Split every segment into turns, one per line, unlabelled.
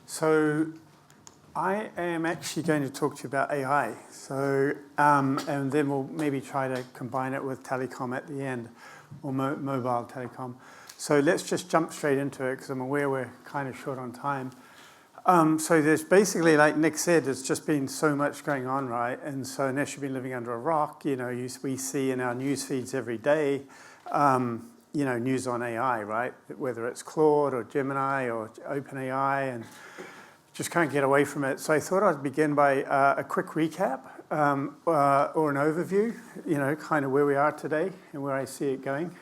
So I am actually going to talk to you about AI. So, and then we'll maybe try to combine it with telecom at the end, or mobile telecom. So let's just jump straight into it, because I'm aware we're kind of short on time. So there's basically, like Nick said, there's just been so much going on, right? And so unless you've been living under a rock, we see in our news feeds every day, news on AI, right? Whether it's Claude or Gemini or OpenAI, and just can't get away from it. So I thought I'd begin by a quick recap or an overview, kind of where we are today and where I see it going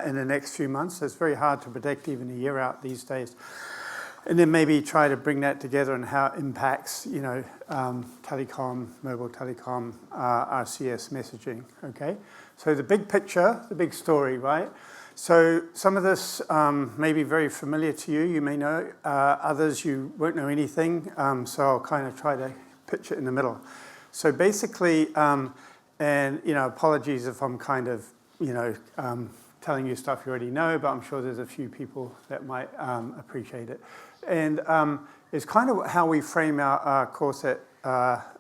in the next few months. It's very hard to predict even a year out these days. And then maybe try to bring that together and how it impacts, telecom, mobile telecom, RCS messaging, okay? So the big picture, the big story, right? So some of this may be very familiar to you. You may know. Others, you won't know anything. So I'll kind of try to pitch it in the middle. So basically, apologies if I'm kind of, telling you stuff you already know, but I'm sure there's a few people that might appreciate it. And it's kind of how we frame our course at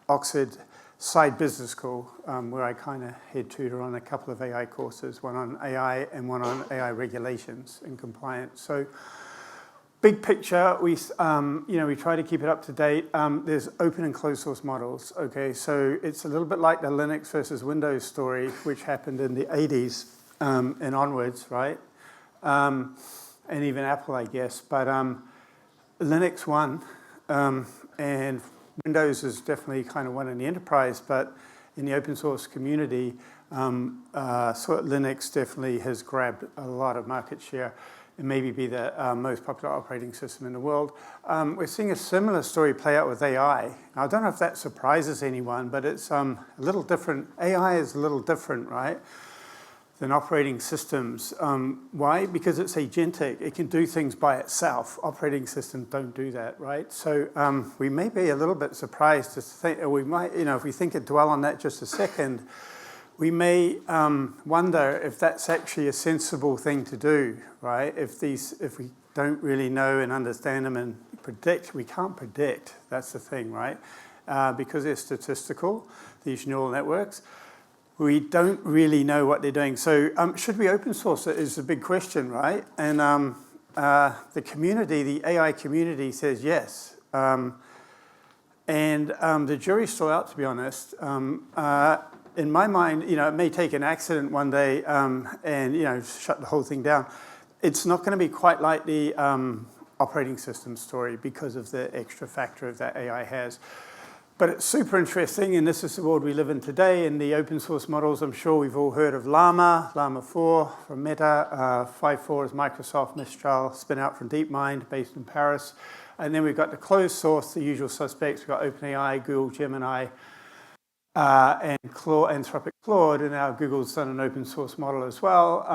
Oxford Side Business School, where I kind of head tutor on a couple of AI courses, one on AI and one on AI regulations and compliance. So big picture, we try to keep it up to date. There's open and closed source models, okay? So it's a little bit like the Linux versus Windows story, which happened in the 80s and onwards, right? And even Apple, I guess. But Linux won, and Windows is definitely kind of one in the enterprise, but in the open source community, Linux definitely has grabbed a lot of market share and maybe be the most popular operating system in the world. We're seeing a similar story play out with AI. Now, I don't know if that surprises anyone, but it's a little different. AI is a little different, right, than operating systems. Why? Because it's agentic. It can do things by itself. Operating systems don't do that, right? So we may be a little bit surprised to think, or we might, if we think and dwell on that just a second, we may wonder if that's actually a sensible thing to do, right? If we don't really know and understand them and predict, we can't predict. That's the thing, right? Because they're statistical, these neural networks. We don't really know what they're doing. So should we open source it is a big question, right? And the community, the AI community says yes. And the jury's still out, to be honest. In my mind, it may take an accident one day and, shut the whole thing down. It's not going to be quite like the operating system story because of the extra factor that AI has. But it's super interesting, and this is the world we live in today. In the open source models, I'm sure we've all heard of Llama 4 from Meta, 5.4 is Microsoft, Mistral, spin out from DeepMind, based in Paris. And then we've got the closed source, the usual suspects. We've got OpenAI, Google, Gemini, and Anthropic Claude, and now Google's done an open source model as well.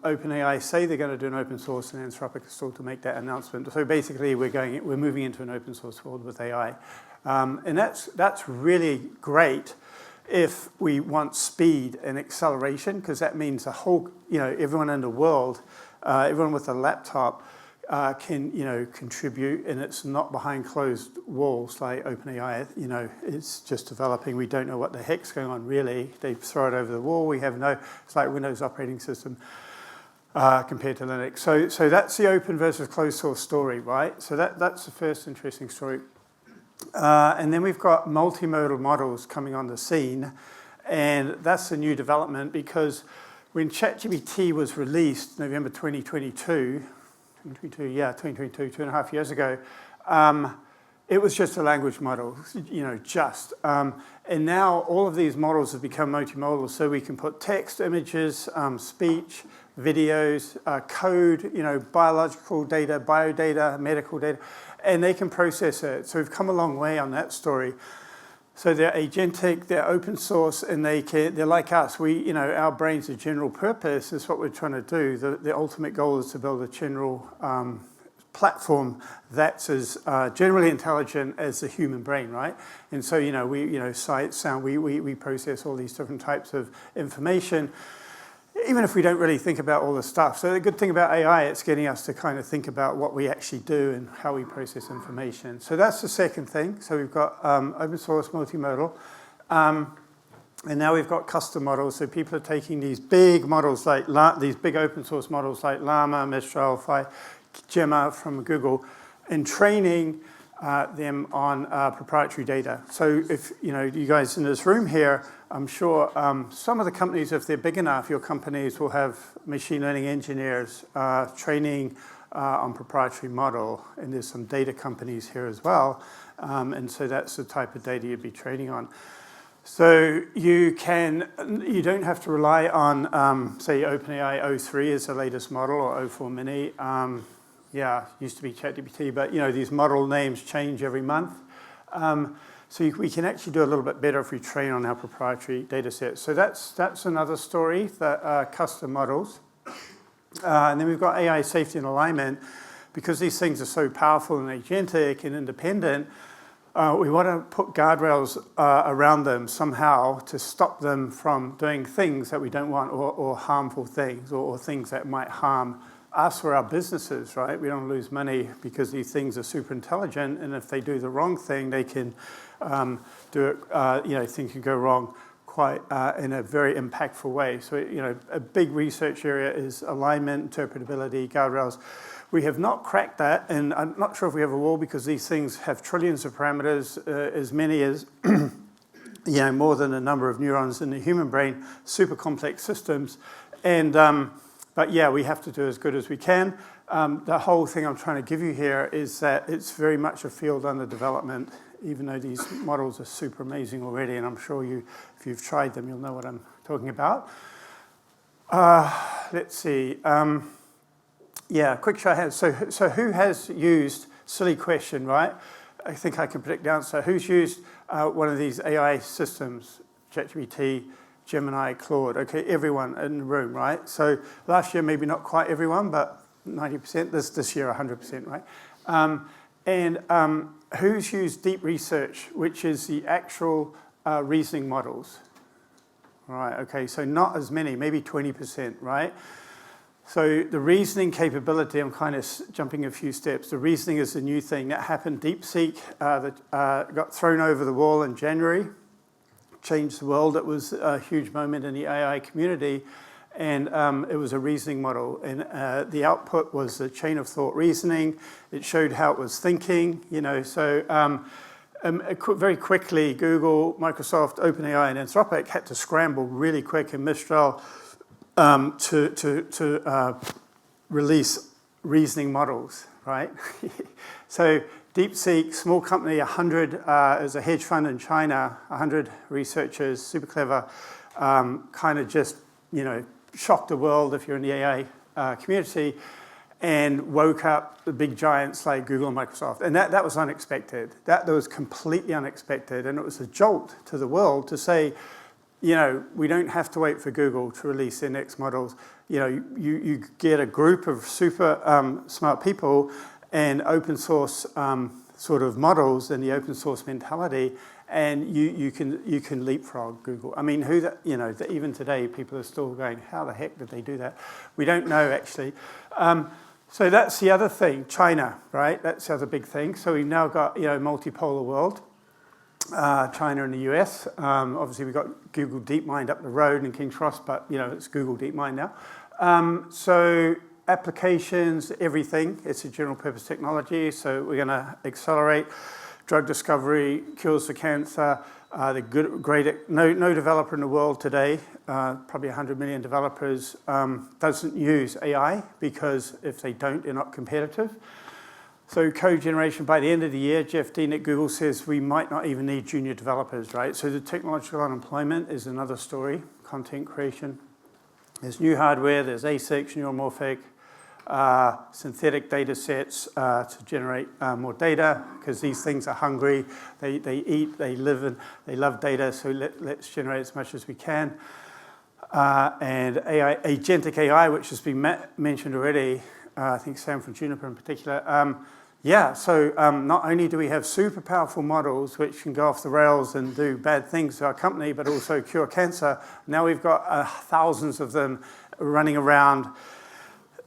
OpenAI say they're going to do an open source, and Anthropic is still to make that announcement. So basically, we're moving into an open source world with AI. And that's really great if we want speed and acceleration, because that means the whole, everyone in the world, everyone with a laptop can, contribute, and it's not behind closed walls like OpenAI. It's just developing. We don't know what the heck's going on, really. They throw it over the wall. It's like Windows operating system compared to Linux. So that's the open versus closed source story, right? So that's the first interesting story. And then we've got multimodal models coming on the scene, and that's a new development because when ChatGPT was released November 2022, 2.5 years ago, it was just a language model, and now all of these models have become multimodal, so we can put text, images, speech, videos, code, biological data, biodata, medical data, and they can process it. So we've come a long way on that story. So they're agentic, they're open source, and they're like us. Our brains are general purpose. Is what we're trying to do. The ultimate goal is to build a general platform that's as generally intelligent as the human brain, right? And so, sight, sound, we process all these different types of information. even if we don't really think about all the stuff. So the good thing about AI, it's getting us to kind of think about what we actually do and how we process information. So that's the second thing. So we've got open source multimodal. And now we've got custom models. So people are taking these big models like these big open source models like Llama, Mistral, Gemma from Google, and training them on proprietary data. So if you guys in this room here, I'm sure some of the companies, if they're big enough, your companies will have machine learning engineers training on proprietary model, and there's some data companies here as well. And so that's the type of data you'd be training on. So you don't have to rely on, say, OpenAI o3 is the latest model, or o4 mini. Used to be ChatGPT, but these model names change every month. So we can actually do a little bit better if we train on our proprietary data sets. So that's another story, the custom models. And then we've got AI safety and alignment. Because these things are so powerful and agentic and independent, we want to put guardrails around them somehow to stop them from doing things that we don't want, or harmful things, or things that might harm us or our businesses, right? We don't lose money because these things are super intelligent, and if they do the wrong thing, they can do it, things can go wrong quite in a very impactful way. So, a big research area is alignment, interpretability, guardrails. We have not cracked that, and I'm not sure if we ever will, because these things have trillions of parameters, as many as, more than a number of neurons in the human brain, super complex systems. And, but yeah, we have to do as good as we can. The whole thing I'm trying to give you here is that it's very much a field under development, even though these models are super amazing already, and I'm sure if you've tried them, you'll know what I'm talking about. Let's see. Quick show of hands. So who has used, silly question, right? I think I can predict the answer. Who's used one of these AI systems, ChatGPT, Gemini, Claude? Okay, everyone in the room, right? So last year, maybe not quite everyone, but 90%. This year, 100%, right? And who's used deep research, which is the actual reasoning models? Right, okay, so not as many, maybe 20%, right? So the reasoning capability, I'm kind of jumping a few steps. The reasoning is a new thing that happened. DeepSeek that got thrown over the wall in January, changed the world. It was a huge moment in the AI community, and it was a reasoning model. And the output was the chain of thought reasoning. It showed how it was thinking, So very quickly, Google, Microsoft, OpenAI, and Anthropic had to scramble really quick, and Mistral to release reasoning models, right? So DeepSeek, small company, 100 is a hedge fund in China, 100 researchers, super clever, kind of just, shocked the world if you're in the AI community, and woke up the big giants like Google and Microsoft. And that was unexpected. That was completely unexpected, and it was a jolt to the world to say, we don't have to wait for Google to release their next models. You get a group of super smart people and open source sort of models and the open source mentality, and you can leapfrog Google. I mean, even today, people are still going, how the heck did they do that? We don't know, actually. So that's the other thing, China, right? That's the other big thing. So we've now got, multipolar world. China and the US. Obviously, we've got Google DeepMind up the road in King's Cross, but it's Google DeepMind now. So applications, everything. It's a general purpose technology. So we're going to accelerate drug discovery, cures for cancer. No developer in the world today, probably 100 million developers, doesn't use AI, because if they don't, they're not competitive. So code generation, by the end of the year, Jeff Dean at Google says we might not even need junior developers, right? So the technological unemployment is another story, content creation. There's new hardware, there's ASICs, neuromorphic, synthetic data sets to generate more data, because these things are hungry. They eat, they live, and they love data, so let's generate as much as we can. And AI, agentic AI, which has been mentioned already, I think Sam from Juniper in particular. So not only do we have super powerful models which can go off the rails and do bad things to our company, but also cure cancer, now we've got thousands of them running around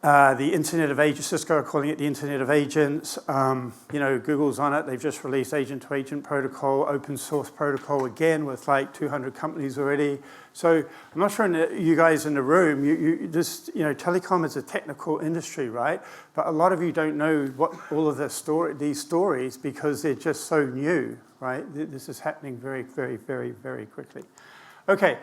the Internet of Agents. Cisco are calling it the Internet of Agents. Google's on it. They've just released agent-to-agent protocol, open source protocol, again, with like 200 companies already. So I'm not sure you guys in the room, telecom is a technical industry, right? But a lot of you don't know what all of these stories because they're just so new, right? This is happening very, very, very, very quickly. Okay.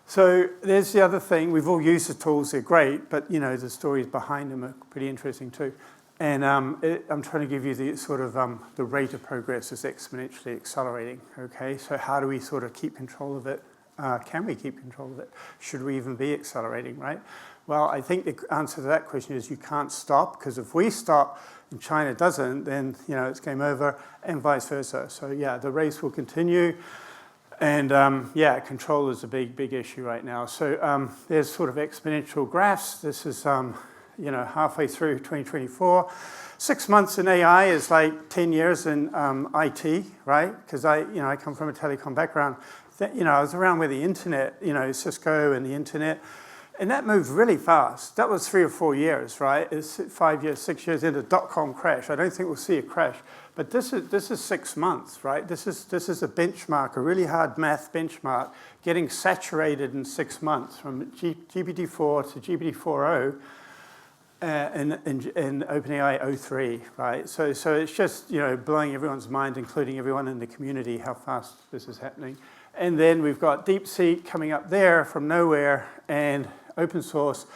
So there's the other thing. We've all used the tools. They're great, but the stories behind them are pretty interesting too. And I'm trying to give you the sort of the rate of progress is exponentially accelerating. Okay, so how do we sort of keep control of it? Can we keep control of it? Should we even be accelerating, right? Well, I think the answer to that question is you can't stop, because if we stop and China doesn't, then it's game over, and vice versa. So yeah, the race will continue. And control is a big, big issue right now. So there's sort of exponential graphs. This is, halfway through 2024. 6 months in AI is like 10 years in IT, right? Because I come from a telecom background. I was around with the internet, Cisco and the internet. And that moved really fast. That was 3 or 4 years, right? It's 5 years, 6 years into dot-com crash. I don't think we'll see a crash. But this is 6 months, right? This is a benchmark, a really hard math benchmark, getting saturated in 6 months from GPT-4 to GPT-4o and OpenAI 03, right? So it's just blowing everyone's mind, including everyone in the community, how fast this is happening. And then we've got DeepSeek coming up there from nowhere, and open source,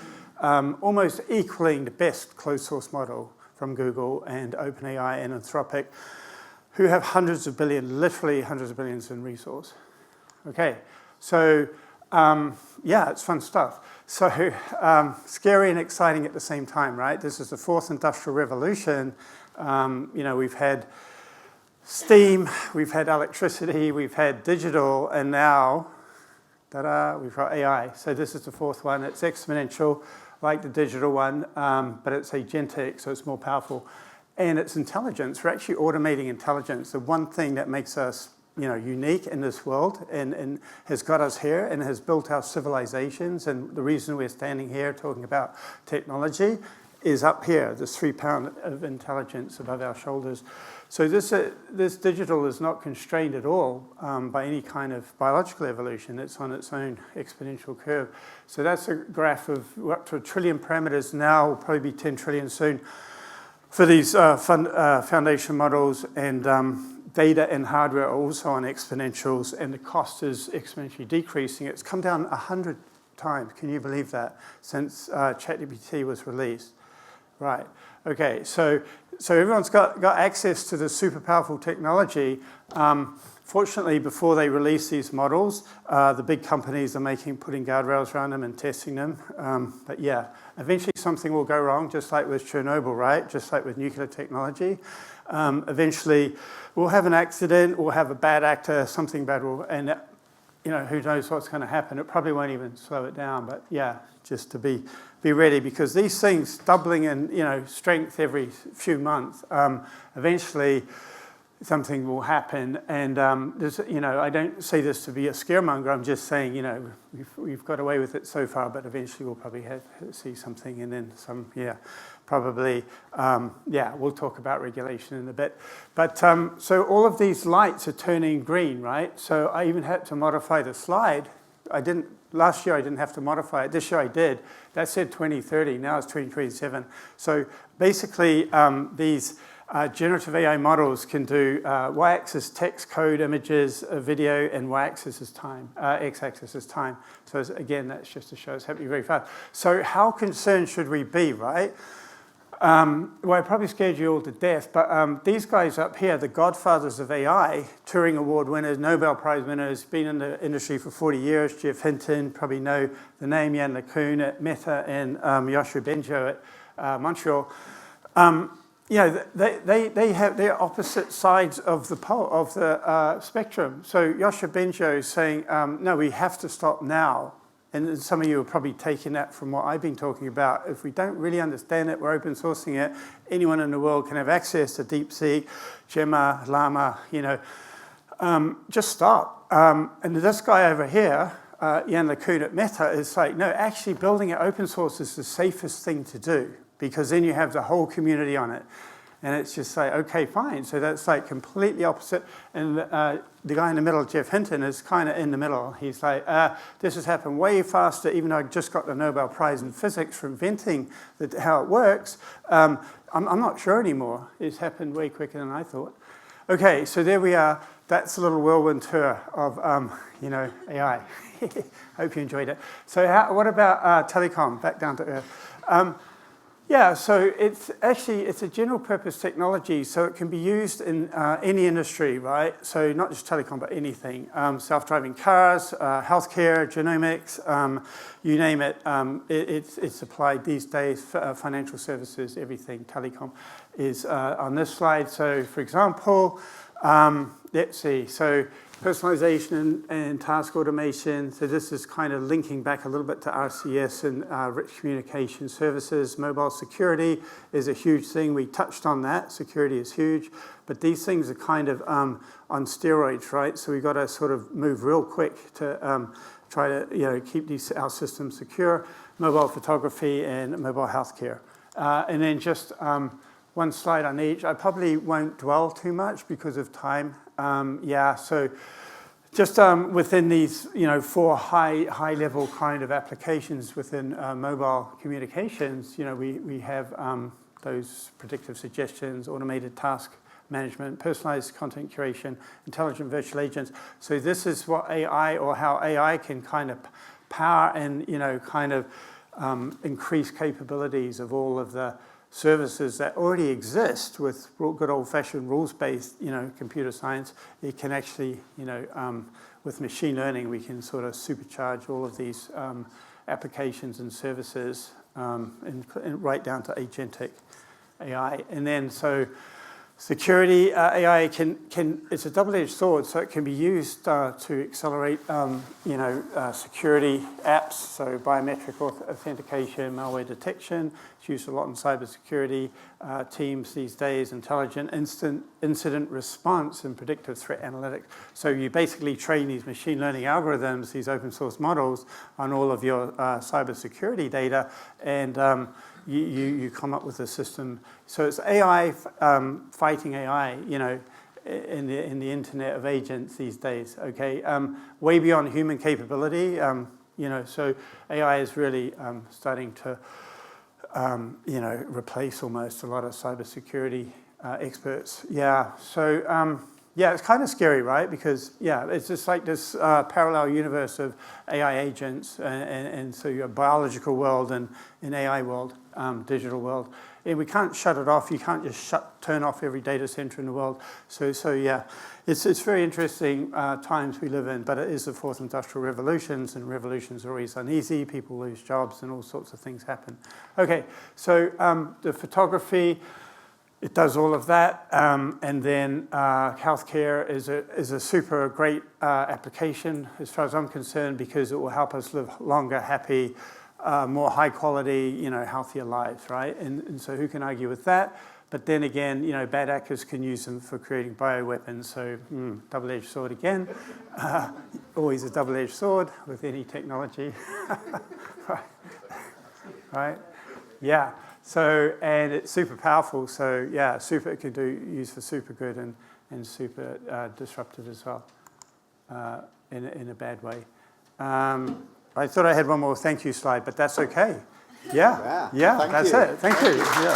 almost equaling the best closed source model from Google and OpenAI and Anthropic, who have literally hundreds of billions in resource. Okay, so it's fun stuff. So scary and exciting at the same time, right? This is the fourth industrial revolution. We've had steam, we've had electricity, we've had digital, and now, ta-da, we've got AI. So this is the fourth one. It's exponential, like the digital one, but it's agentic, so it's more powerful. And it's intelligence. We're actually automating intelligence. The one thing that makes us unique in this world and has got us here and has built our civilizations, and the reason we're standing here talking about technology is up here, this 3 pound of intelligence above our shoulders. So this digital is not constrained at all by any kind of biological evolution. It's on its own exponential curve. So that's a graph of we're up to 1 trillion parameters now, will probably be 10 trillion soon for these foundation models, and data and hardware are also on exponentials, and the cost is exponentially decreasing. It's come down 100 times, can you believe that, since ChatGPT was released? Right. Okay. So everyone's got access to this super powerful technology. Fortunately, before they release these models, the big companies are putting guardrails around them and testing them. But yeah, eventually something will go wrong, just like with Chernobyl, right? Just like with nuclear technology. Eventually, we'll have an accident, we'll have a bad actor, something bad will, and who knows what's going to happen. It probably won't even slow it down. But yeah, just to be ready, because these things doubling in strength every few months, eventually something will happen. And I don't say this to be a scaremonger. I'm just saying we've got away with it so far, but eventually we'll probably see something, and then some. Yeah, probably. We'll talk about regulation in a bit. But so all of these lights are turning green, right? So I even had to modify the slide. Last year I didn't have to modify it. This year I did. That said 2030. Now it's 2027. So basically, these generative AI models can do y-axis text, code, images, video, and y-axis is time. X-axis is time. So again, that's just to show it's happening very fast. So how concerned should we be, right? Well, I probably scared you all to death, but these guys up here, the godfathers of AI, Turing Award winners, Nobel Prize winners, been in the industry for 40 years, Jeff Hinton, probably know the name, Yann LeCun at Meta, and Yoshua Bengio at Montreal. They have their opposite sides of the spectrum. So Yoshua Bengio is saying, no, we have to stop now. And some of you are probably taking that from what I've been talking about. If we don't really understand it, we're open sourcing it. Anyone in the world can have access to DeepSeek, Gemma, Llama, just stop. And this guy over here, Jan LeCun at Meta is like, no, actually building it open source is the safest thing to do, because then you have the whole community on it. And it's just like, okay, fine. So that's like completely opposite. And the guy in the middle, Jeff Hinton, is kind of in the middle. He's like, this has happened way faster, even though I just got the Nobel Prize in Physics for inventing how it works. I'm not sure anymore. It's happened way quicker than I thought. Okay, so there we are. That's a little whirlwind tour of, AI. Hope you enjoyed it. So what about telecom, back down to earth? Yeah, so it's a general purpose technology, so it can be used in any industry, right? So not just telecom, but anything. Self-driving cars, healthcare, genomics, you name it. It's applied these days, financial services, everything, telecom is on this slide. So for example, let's see, so personalization and task automation. So this is kind of linking back a little bit to RCS and rich communication services. Mobile security is a huge thing. We touched on that. Security is huge. But these things are kind of on steroids, right? So we've got to sort of move real quick to try to keep our systems secure. Mobile photography and mobile healthcare. And then just one slide on each. I probably won't dwell too much because of time. So just within these, 4 high-level kind of applications within mobile communications, we have those predictive suggestions, automated task management, personalized content curation, intelligent virtual agents. So this is what AI, or how AI can kind of power and, increase capabilities of all of the services that already exist with good old-fashioned rules-based, computer science. It can actually, with machine learning, we can sort of supercharge all of these applications and services, and right down to agentic AI. And then so security AI it's a double-edged sword, so it can be used to accelerate, security apps, so biometric authentication, malware detection. It's used a lot in cybersecurity teams these days, intelligent incident response and predictive threat analytics. So you basically train these machine learning algorithms, these open source models, on all of your cybersecurity data, and you come up with a system. So it's AI fighting AI, in the internet of agents these days, okay? Way beyond human capability, so AI is really starting to, replace almost a lot of cybersecurity experts. Yeah, so it's kind of scary, right? Because, it's just like this parallel universe of AI agents, and so your biological world and an AI world, digital world. And we can't shut it off. You can't just turn off every data center in the world. So it's very interesting times we live in, but it is the fourth industrial revolutions, and revolutions are always uneasy. People lose jobs and all sorts of things happen. Okay, so the photography, it does all of that, and then healthcare is a super great application as far as I'm concerned, because it will help us live longer, happy, more high quality, healthier lives, right? And so who can argue with that? But then again, bad actors can use them for creating bioweapons. So double-edged sword again. Always a double-edged sword with any technology, right? Yeah. So, and it's super powerful. So it can use for super good and super disruptive as well, in a bad way. I thought I had one more thank you slide, but that's okay. Yeah, that's it. Thank you. Yeah.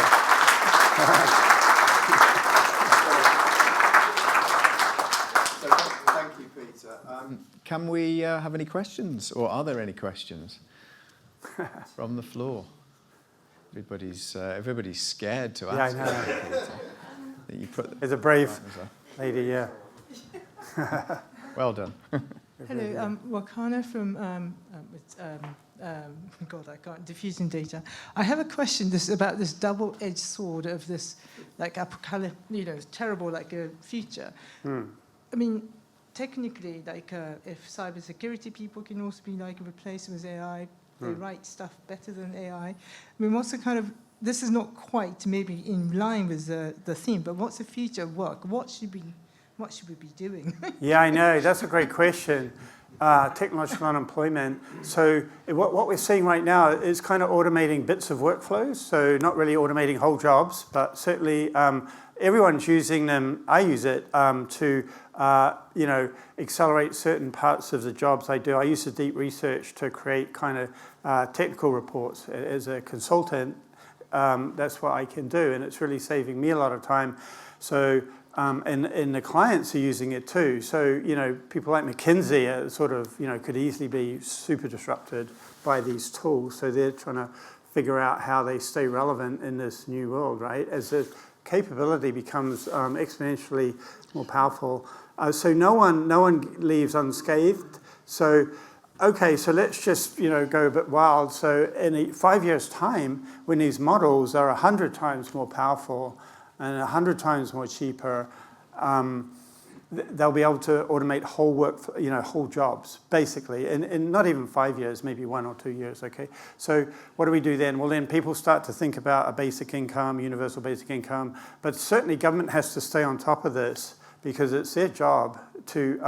So thank you, Peter. Can we have any questions, or are there any questions from the floor? Everybody's scared to ask.
Yeah, I know.
You put
There's a brave lady, yeah.
Well done.
Hello, Wakana from diffusing data. I have a question about this double-edged sword of this, like, apocalypse, terrible, like, a future. I mean, technically, like, if cybersecurity people can also be, like, replaced with AI, they write stuff better than AI. I mean, what's the kind of, this is not quite maybe in line with the theme, but what's the future of work? What should we be doing?
Yeah, I know. That's a great question. technological unemployment. So what we're seeing right now is kind of automating bits of workflows. So not really automating whole jobs, but certainly everyone's using them. I use it to accelerate certain parts of the jobs I do. I use the deep research to create kind of technical reports as a consultant. That's what I can do, and it's really saving me a lot of time. So, and the clients are using it too. So, people like McKinsey are sort of, could easily be super disrupted by these tools. So they're trying to figure out how they stay relevant in this new world, right? As the capability becomes exponentially more powerful. So no one leaves unscathed. So, okay, so let's just go a bit wild. So in 5 years' time, when these models are 100 times more powerful and 100 times more cheaper, they'll be able to automate whole work, whole jobs, basically. In not even 5 years, maybe 1 or 2 years, okay? So what do we do then? Well, then people start to think about a basic income, universal basic income, but certainly government has to stay on top of this because it's their job to,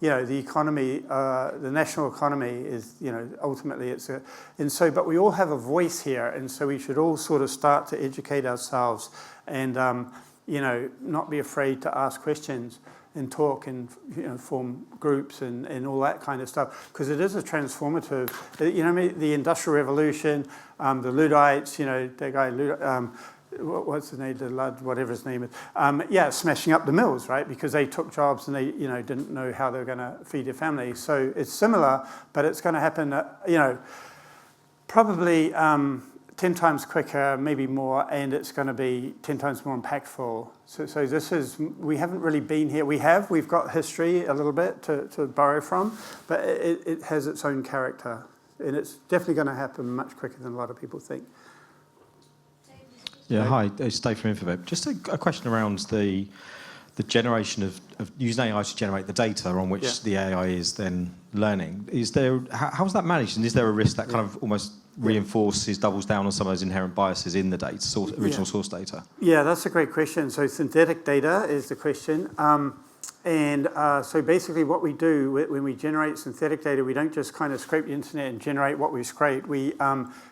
the economy, the national economy is, ultimately it's a, and so, but we all have a voice here, and so we should all sort of start to educate ourselves and, not be afraid to ask questions and talk and, form groups and all that kind of stuff, because it is a transformative, the Industrial Revolution, the Luddites, the guy, what's the name, the Lud, whatever his name is, smashing up the mills, right? Because they took jobs and they, didn't know how they were going to feed their family. So it's similar, but it's going to happen, probably 10 times quicker, maybe more, and it's going to be 10 times more impactful. So this is, we haven't really been here. We've got history a little bit to borrow from, but it has its own character, and it's definitely going to happen much quicker than a lot of people think.
Yeah, hi, it's Dave from Infobip. Just a question around the generation of using AI to generate the data on which the AI is then learning. How's that managed, and is there a risk that kind of almost reinforces, doubles down on some of those inherent biases in the data, original source data?
Yeah, that's a great question. So synthetic data is the question. So basically what we do when we generate synthetic data, we don't just kind of scrape the internet and generate what we scrape. We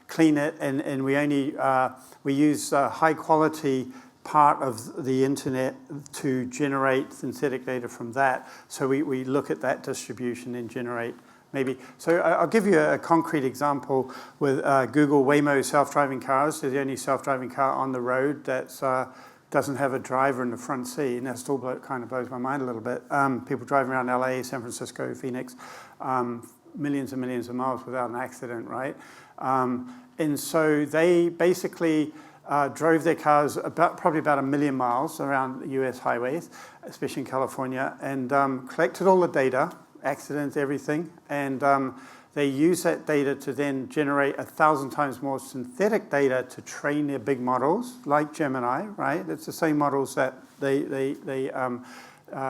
clean it, and we only we use high quality part of the internet to generate synthetic data from that. So we look at that distribution and generate maybe. So I'll give you a concrete example with Google Waymo self-driving cars. They're the only self-driving car on the road that's doesn't have a driver in the front seat, and that still kind of blows my mind a little bit. People driving around LA, San Francisco, Phoenix, millions and millions of miles without an accident, right? And so they basically drove their cars probably about 1 million miles around US highways, especially in California, and collected all the data, accidents, everything, and they use that data to then generate 1,000 times more synthetic data to train their big models, like Gemini, right? It's the same models that they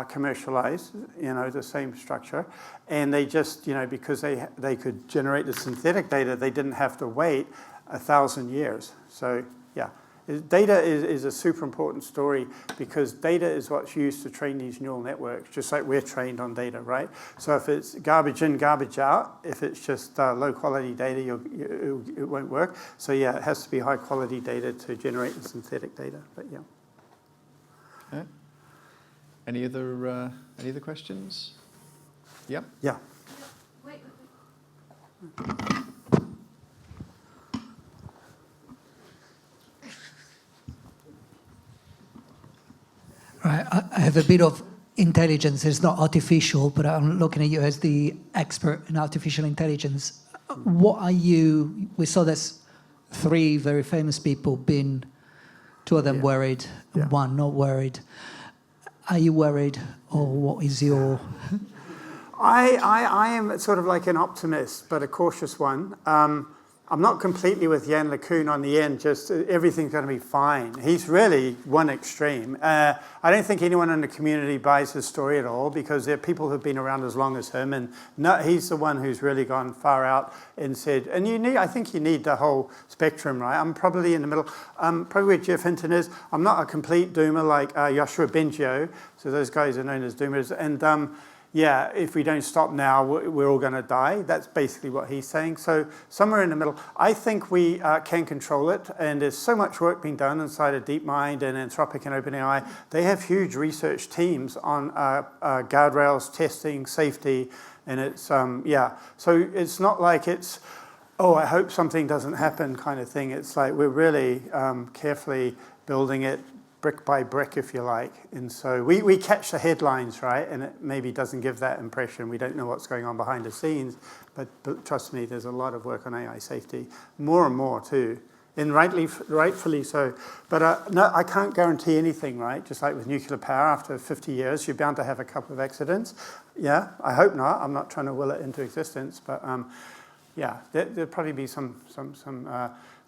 commercialize, the same structure. And they just, because they could generate the synthetic data, they didn't have to wait 1,000 years. So, yeah. Data is a super important story because data is what's used to train these neural networks, just like we're trained on data, right? So if it's garbage in, garbage out, if it's just low quality data, it won't work. So yeah, it has to be high quality data to generate the synthetic data, but yeah.
Okay. Any other questions? Yep.
Yeah.
Wait.
Right, I have a bit of intelligence. It's not artificial, but I'm looking at you as the expert in artificial intelligence. What are you? We saw there's 3 very famous people, been 2 of them worried, and 1 not worried. Are you worried, or what is your?
I am sort of like an optimist, but a cautious one. I'm not completely with Jan LeCun on the end, just everything's going to be fine. He's really one extreme. I don't think anyone in the community buys his story at all because there are people who've been around as long as him, and he's the one who's really gone far out and said, and I think you need the whole spectrum, right? I'm probably in the middle. Probably where Jeff Hinton is. I'm not a complete doomer like Yoshua Bengio, so those guys are known as doomers, and yeah, if we don't stop now, we're all going to die. That's basically what he's saying. So somewhere in the middle, I think we can control it. And there's so much work being done inside of DeepMind and Anthropic and OpenAI. They have huge research teams on guardrails, testing, safety. And it's, yeah. So it's not like it's, oh, I hope something doesn't happen kind of thing. It's like we're really carefully building it brick by brick, if you like. And so we catch the headlines, right? And it maybe doesn't give that impression. We don't know what's going on behind the scenes. But trust me, there's a lot of work on AI safety, more and more too. And rightfully so. But no, I can't guarantee anything, right? Just like with nuclear power, after 50 years, you're bound to have a couple of accidents. Yeah, I hope not. I'm not trying to will it into existence. But yeah, there'll probably be some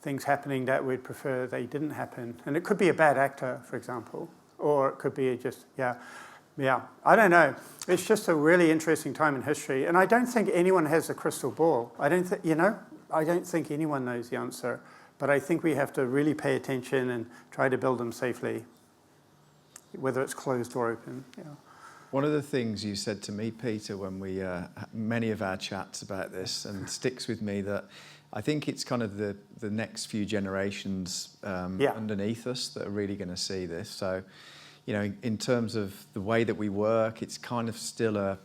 things happening that we'd prefer they didn't happen. And it could be a bad actor, for example, or it could be just, yeah, I don't know. It's just a really interesting time in history. And I don't think anyone has a crystal ball. I don't think anyone knows the answer. But I think we have to really pay attention and try to build them safely, whether it's closed or open. Yeah.
One of the things you said to me, Peter, when we many of our chats about this, and sticks with me, that I think it's kind of the next few generations underneath us that are really going to see this. So, you know, in terms of the way that we work, it's kind of still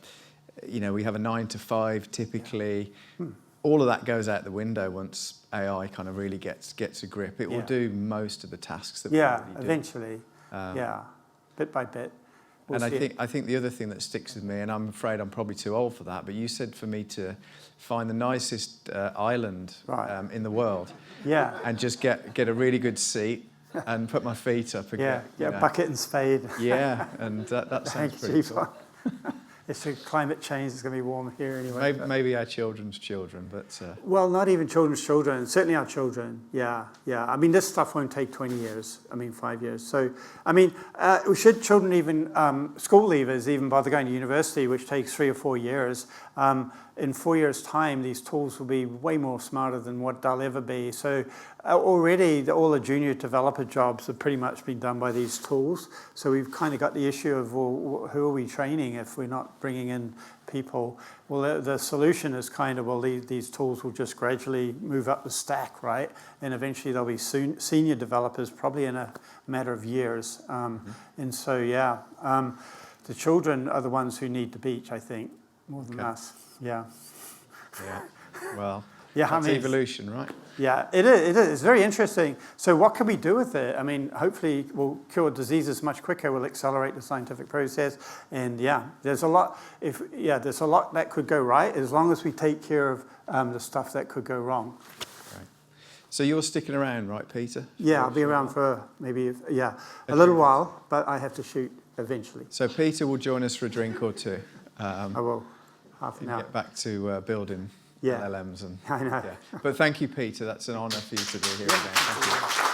we have a 9 to 5 typically. Yeah. All of that goes out the window once AI kind of really gets a grip. It will do most of the tasks that we already do.
Eventually. Bit by bit.
And I think the other thing that sticks with me, and I'm afraid I'm probably too old for that, but you said for me to find the nicest island in the world, and just get a really good seat and put my feet up again.
Bucket and spade.
Yeah, and that sounds pretty cool.
It's climate change. It's going to be warm here anyway.
Maybe our children's children, but...
Well, not even children's children. Certainly our children. Yeah. I mean, this stuff won't take 20 years. I mean, 5 years. So, I mean, should children even, school leavers even bother going to university, which takes 3 or 4 years, in 4 years' time, these tools will be way more smarter than what they'll ever be. So already, all the junior developer jobs have pretty much been done by these tools. So we've kind of got the issue of, well, who are we training if we're not bringing in people? Well, the solution is kind of, well, these tools will just gradually move up the stack, right? And eventually there'll be senior developers, probably in a matter of years. And so, the children are the ones who need the beach, I think, more than us. Yeah.
Well, that's evolution, right?
Yeah, it is. It's very interesting. So what can we do with it? I mean, hopefully we'll cure diseases much quicker. We'll accelerate the scientific process. And there's a lot. There's a lot that could go right as long as we take care of the stuff that could go wrong.
Right. So you're sticking around, right, Peter?
Yeah, I'll be around for maybe a little while, but I have to shoot eventually.
So Peter will join us for a drink or two.
I will. Half an hour.
Get back to building LLMs.
I know.
But thank you, Peter. That's an honour for you to be here again. Thank you.